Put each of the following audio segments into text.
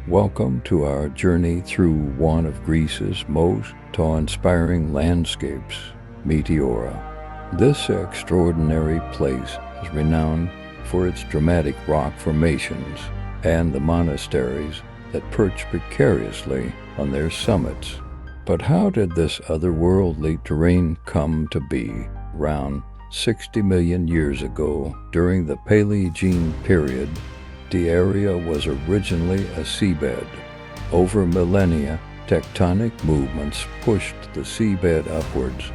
Welcome to our journey through one of Greece's most awe-inspiring landscapes, Meteora. This extraordinary place is renowned for its dramatic rock formations and the monasteries that perch precariously on their summits. But how did this otherworldly terrain come to be? Around 60 million years ago, during the Paleogene period, the area was originally a seabed. Over millennia, tectonic movements pushed the seabed upwards,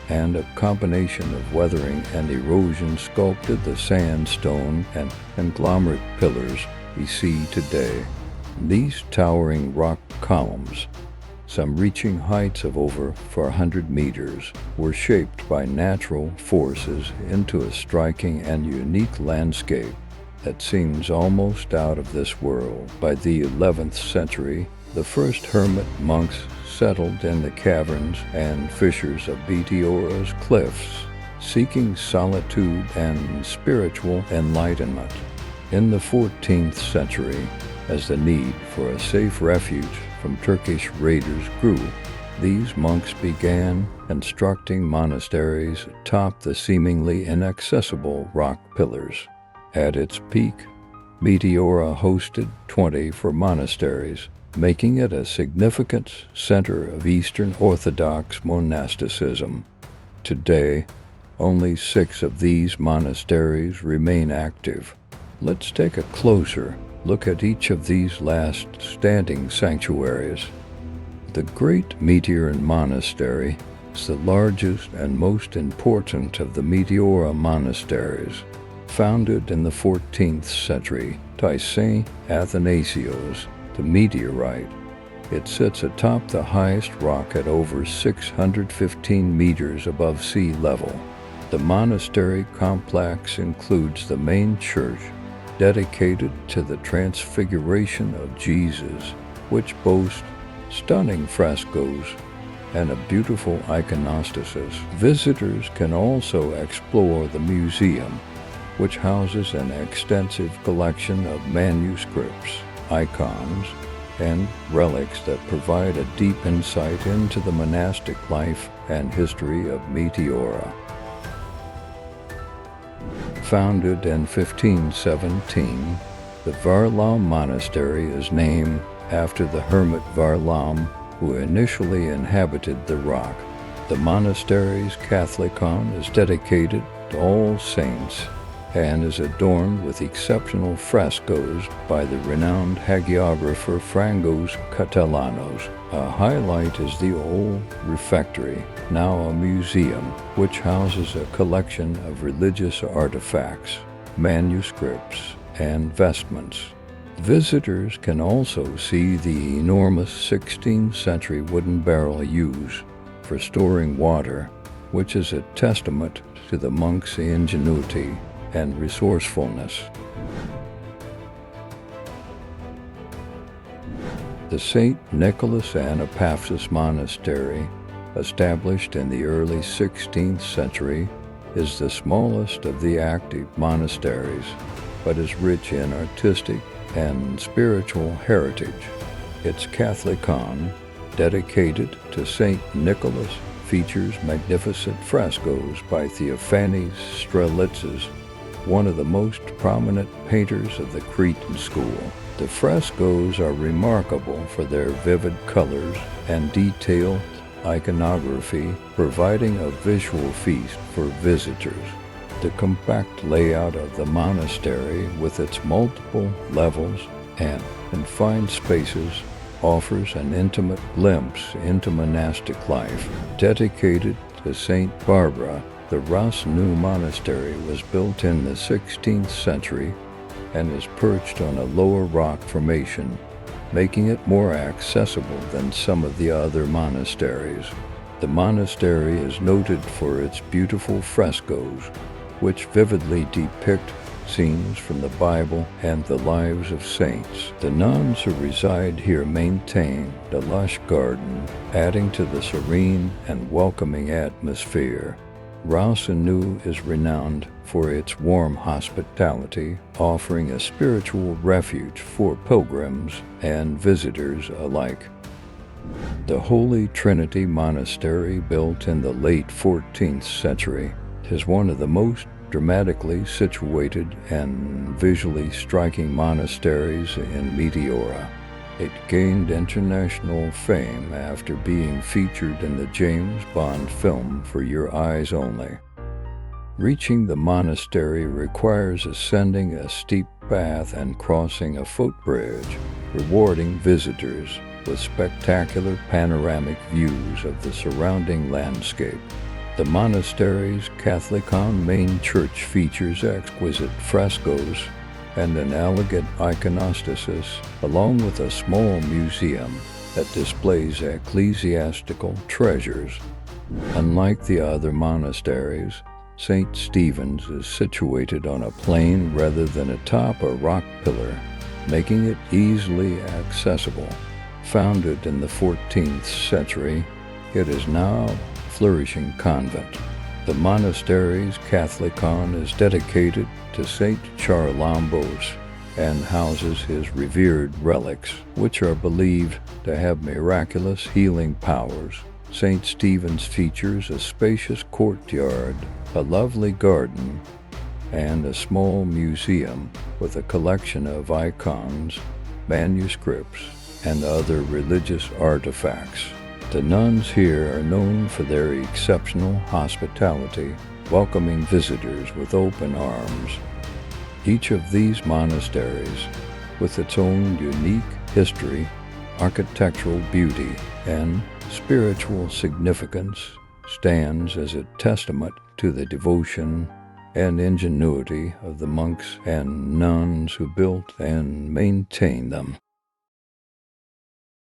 and a combination of weathering and erosion sculpted the sandstone and conglomerate pillars we see today. These towering rock columns, some reaching heights of over 400 meters, were shaped by natural forces into a striking and unique landscape that seems almost out of this world. By the 11th century, the first hermit monks settled in the caverns and fissures of Meteora's cliffs, seeking solitude and spiritual enlightenment. In the 14th century, as the need for a safe refuge from Turkish raiders grew, these monks began constructing monasteries atop the seemingly inaccessible rock pillars. At its peak, Meteora hosted 24 monasteries, making it a significant center of Eastern Orthodox monasticism. Today, only 6 of these monasteries remain active. Let's take a closer look at each of these last standing sanctuaries. The Great Meteoron Monastery is the largest and most important of the Meteora monasteries. Founded in the 14th century by Saint Athanasius the Meteorite, it sits atop the highest rock at over 615 meters above sea level. The monastery complex includes the main church, dedicated to the Transfiguration of Jesus, which boasts stunning frescoes and a beautiful iconostasis. Visitors can also explore the museum, which houses an extensive collection of manuscripts, icons, and relics that provide a deep insight into the monastic life and history of Meteora. Founded in 1517, the Varlaam Monastery is named after the hermit Varlaam, who initially inhabited the rock. The monastery's Catholicon is dedicated to all saints and is adorned with exceptional frescoes by the renowned hagiographer Frangos Catalanos. A highlight is the old refectory, now a museum, which houses a collection of religious artifacts, manuscripts, and vestments. Visitors can also see the enormous 16th century wooden barrel used for storing water, which is a testament to the monks' ingenuity and resourcefulness. The St. Nicholas Anapausas Monastery, established in the early 16th century, is the smallest of the active monasteries, but is rich in artistic and spiritual heritage. Its Catholicon, dedicated to St. Nicholas, features magnificent frescoes by Theophanes Strelitzes, one of the most prominent painters of the Cretan school. The frescoes are remarkable for their vivid colors and detailed iconography, providing a visual feast for visitors. The compact layout of the monastery, with its multiple levels and confined spaces, offers an intimate glimpse into monastic life. Dedicated to Saint Barbara, the Roussanou Monastery was built in the 16th century and is perched on a lower rock formation, making it more accessible than some of the other monasteries. The monastery is noted for its beautiful frescoes, which vividly depict scenes from the Bible and the lives of saints. The nuns who reside here maintain a lush garden, adding to the serene and welcoming atmosphere. Roussanou is renowned for its warm hospitality, offering a spiritual refuge for pilgrims and visitors alike. The Holy Trinity Monastery, built in the late 14th century, is one of the most dramatically situated and visually striking monasteries in Meteora. It gained international fame after being featured in the James Bond film For Your Eyes Only. Reaching the monastery requires ascending a steep path and crossing a footbridge, rewarding visitors with spectacular panoramic views of the surrounding landscape. The monastery's Catholicon main church features exquisite frescoes and an elegant iconostasis, along with a small museum that displays ecclesiastical treasures. Unlike the other monasteries, St. Stephen's is situated on a plain rather than atop a rock pillar, making it easily accessible. Founded in the 14th century, it is now a flourishing convent. The monastery's Catholicon is dedicated to Saint Varlaam and houses his revered relics, which are believed to have miraculous healing powers. St. Stephen's features a spacious courtyard, a lovely garden, and a small museum with a collection of icons, manuscripts, and other religious artifacts. The nuns here are known for their exceptional hospitality, welcoming visitors with open arms. Each of these monasteries, with its own unique history, architectural beauty, and spiritual significance, stands as a testament to the devotion and ingenuity of the monks and nuns who built and maintained them.